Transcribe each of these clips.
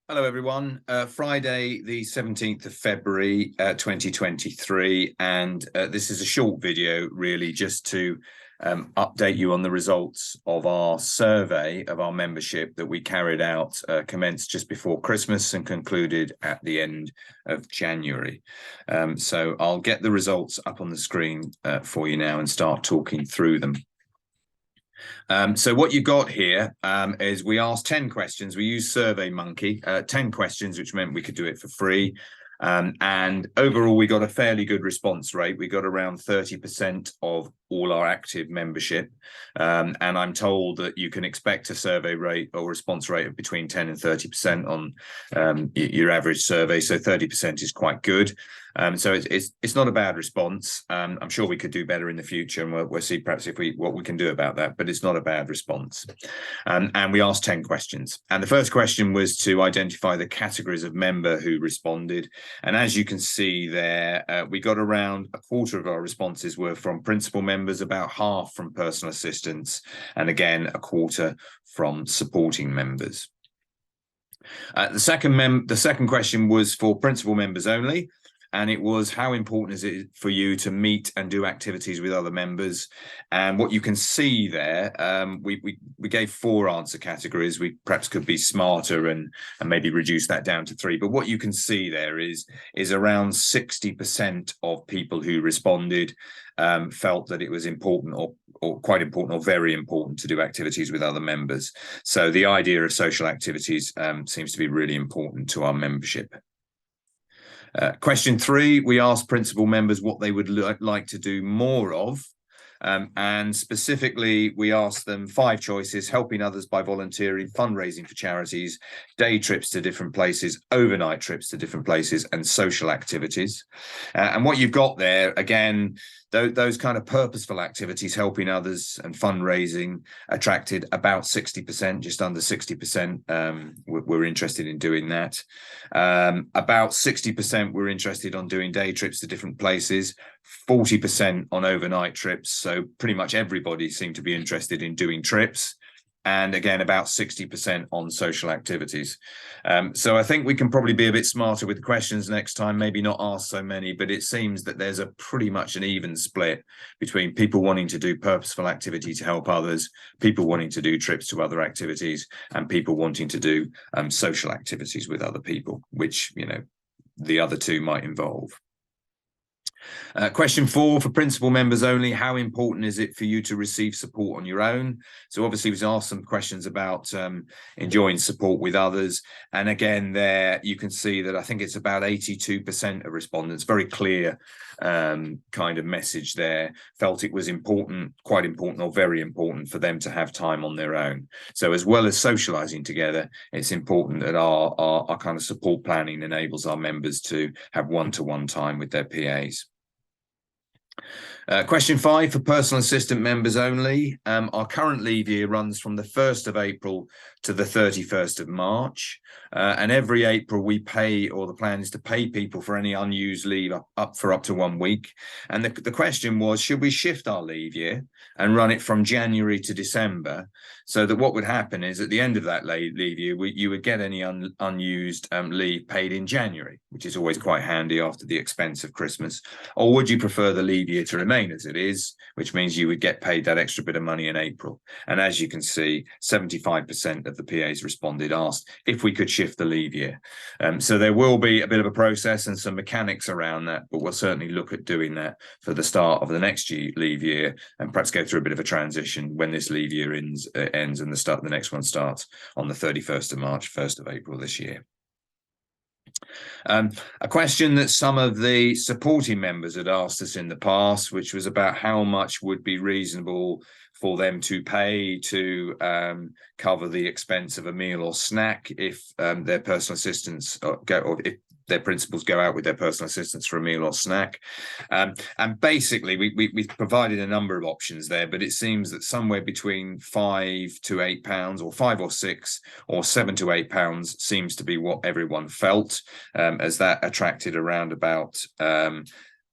Hello, everyone. Friday, the 17th of February, 2023. And this is a short video, really, just to update you on the results of our survey of our membership that we carried out, commenced just before Christmas and concluded at the end of January. So I'll get the results up on the screen for you now and start talking through them. So what you got here is we asked 10 questions. We used SurveyMonkey, 10 questions, which meant we could do it for free. And overall, we got a fairly good response rate. We got around 30% of all our active membership. And I'm told that you can expect a survey rate or response rate of between 10 and 30% on your average survey. So 30% is quite good. So it's not a bad response. I'm sure we could do better in the future, and we'll see perhaps what we can do about that, but it's not a bad response. And we asked 10 questions. And the first question was to identify the categories of member who responded. And as you can see there, we got around a quarter of our responses were from principal members, about half from personal assistants, and again, a quarter from supporting members. The second question was for principal members only. And it was, how important is it for you to meet and do activities with other members? And what you can see there, we gave 4 answer categories. We perhaps could be smarter and maybe reduce that down to 3. But what you can see there is around 60% of people who responded felt that it was important or quite important or very important to do activities with other members. So the idea of social activities seems to be really important to our membership. Question 3, we asked principal members what they would like to do more of. And specifically, we asked them 5 choices: helping others by volunteering, fundraising for charities, day trips to different places, overnight trips to different places, and social activities. And what you've got there, again, those kind of purposeful activities, helping others and fundraising, attracted about 60%, just under 60% were interested in doing that. About 60% were interested on doing day trips to different places, 40% on overnight trips. So pretty much everybody seemed to be interested in doing trips. And again, about 60% on social activities. So I think we can probably be a bit smarter with the questions next time, maybe not ask so many, but it seems that there's a pretty much an even split between people wanting to do purposeful activity to help others, people wanting to do trips to other activities, and people wanting to do social activities with other people, which, you know, the other 2 might involve. Question 4 for principal members only: how important is it for you to receive support on your own? So obviously we've asked some questions about enjoying support with others. And again, there you can see that I think it's about 82% of respondents, very clear kind of message there, felt it was important, quite important, or very important for them to have time on their own. So as well as socializing together, it's important that our kind of support planning enables our members to have one-to-one time with their PAs. Question 5 for personal assistant members only. Our current leave year runs from the 1st of April to the 31st of March. And every April we pay, or the plan is to pay people for any unused leave up to 1 week. And the question was, should we shift our leave year and run it from January to December, so that what would happen is at the end of that leave year, you would get any unused leave paid in January, which is always quite handy after the expense of Christmas? Or would you prefer the leave year to remain as it is, which means you would get paid that extra bit of money in April? And as you can see, 75% of the PAs responded, asked if we could shift the leave year. So there will be a bit of a process and some mechanics around that, but we'll certainly look at doing that for the start of the next leave year, and perhaps go through a bit of a transition when this leave year ends and the next one starts on the 31st of March, 1st of April this year. A question that some of the supporting members had asked us in the past, which was about how much would be reasonable for them to pay to cover the expense of a meal or snack if their personal assistants or if their principals go out with their personal assistants for a meal or snack. And basically, we've provided a number of options there, but it seems that somewhere between £5 to £8, or 5 or 6, or £7 to £8 seems to be what everyone felt, as that attracted around about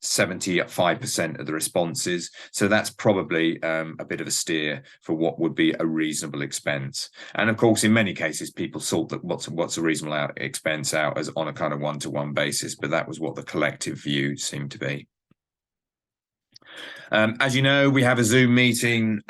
75% of the responses. So that's probably a bit of a steer for what would be a reasonable expense. And of course, in many cases, people sort that what's a reasonable expense out as on a kind of one-to-one basis, but that was what the collective view seemed to be. As you know, we have a Zoom meeting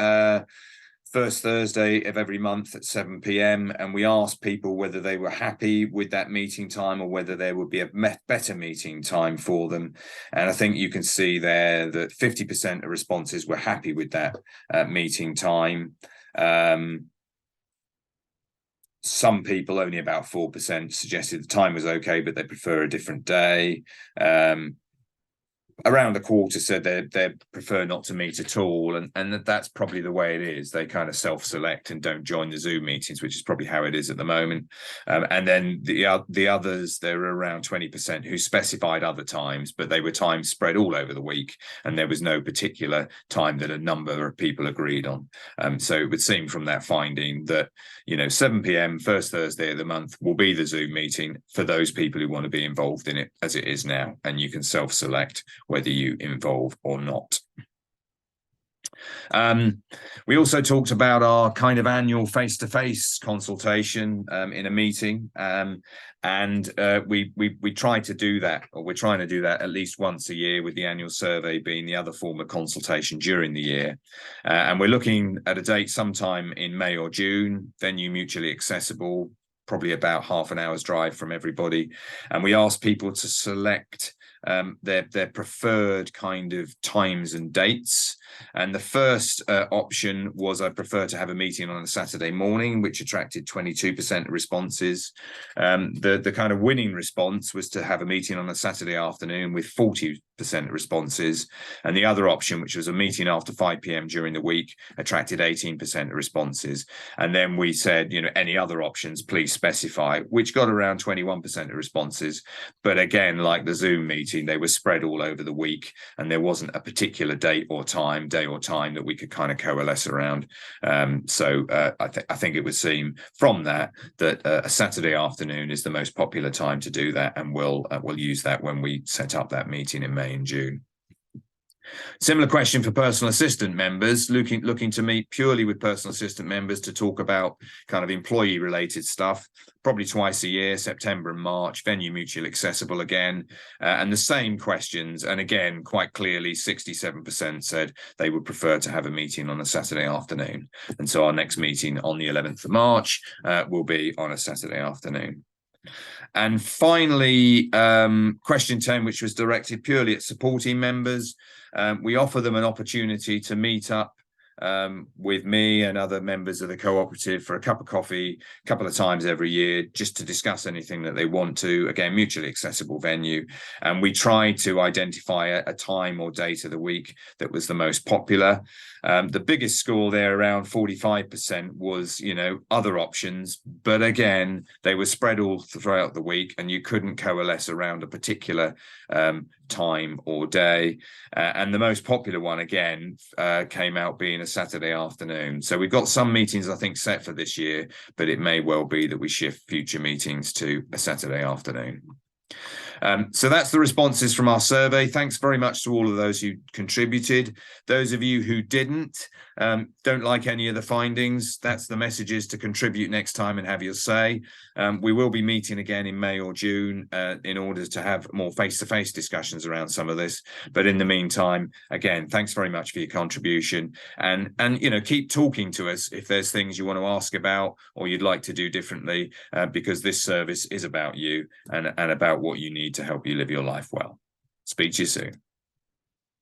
first Thursday of every month at 7 p.m. and we asked people whether they were happy with that meeting time or whether there would be a better meeting time for them. And I think you can see there that 50% of responses were happy with that meeting time. Some people, only about 4%, suggested the time was okay, but they prefer a different day. Around a quarter said they prefer not to meet at all, and that's probably the way it is. They kind of self-select and don't join the Zoom meetings, which is probably how it is at the moment. And then the others, there were around 20% who specified other times, but they were times spread all over the week, and there was no particular time that a number of people agreed on. So it would seem from that finding that 7 p.m. first Thursday of the month will be the Zoom meeting for those people who want to be involved in it, as it is now, and you can self-select whether you involve or not. We also talked about our kind of annual face-to-face consultation in a meeting, and we try to do that, or we're trying to do that at least once a year, with the annual survey being the other form of consultation during the year. And we're looking at a date sometime in May or June, venue mutually accessible, probably about half an hour's drive from everybody. And we ask people to select their preferred kind of times and dates. And the first option was, I prefer to have a meeting on a Saturday morning, which attracted 22% of responses. The kind of winning response was to have a meeting on a Saturday afternoon, with 40% of responses. And the other option, which was a meeting after 5 p.m. during the week, attracted 18% of responses. And then we said, any other options, please specify, which got around 21% of responses. But again, like the Zoom meeting, they were spread all over the week, and there wasn't a particular day or time that we could kind of coalesce around. So I think it would seem from that a Saturday afternoon is the most popular time to do that, and we'll use that when we set up that meeting in May and June. Similar question for personal assistant members, looking to meet purely with personal assistant members to talk about kind of employee related stuff, probably twice a year, September and March, venue mutually accessible again, and the same questions. And again, quite clearly, 67% said they would prefer to have a meeting on a Saturday afternoon. And so our next meeting on the 11th of March will be on a Saturday afternoon. And finally, question 10, which was directed purely at supporting members. We offer them an opportunity to meet up with me and other members of the cooperative for a cup of coffee a couple of times every year, just to discuss anything that they want to. Again, mutually accessible venue. And we try to identify a time or date of the week that was the most popular. The biggest score there, around 45%, was, other options. But again, they were spread all throughout the week, and you couldn't coalesce around a particular time or day. And the most popular one, again, came out being a Saturday afternoon. So we've got some meetings, I think, set for this year, but it may well be that we shift future meetings to a Saturday afternoon. So that's the responses from our survey. Thanks very much to all of those who contributed. Those of you who didn't, don't like any of the findings, that's the messages to contribute next time and have your say. We will be meeting again in May or June in order to have more face-to-face discussions around some of this. But in the meantime, again, thanks very much for your contribution, and keep talking to us if there's things you want to ask about or you'd like to do differently, because this service is about you and about what you need to help you live your life well. Speak to you soon.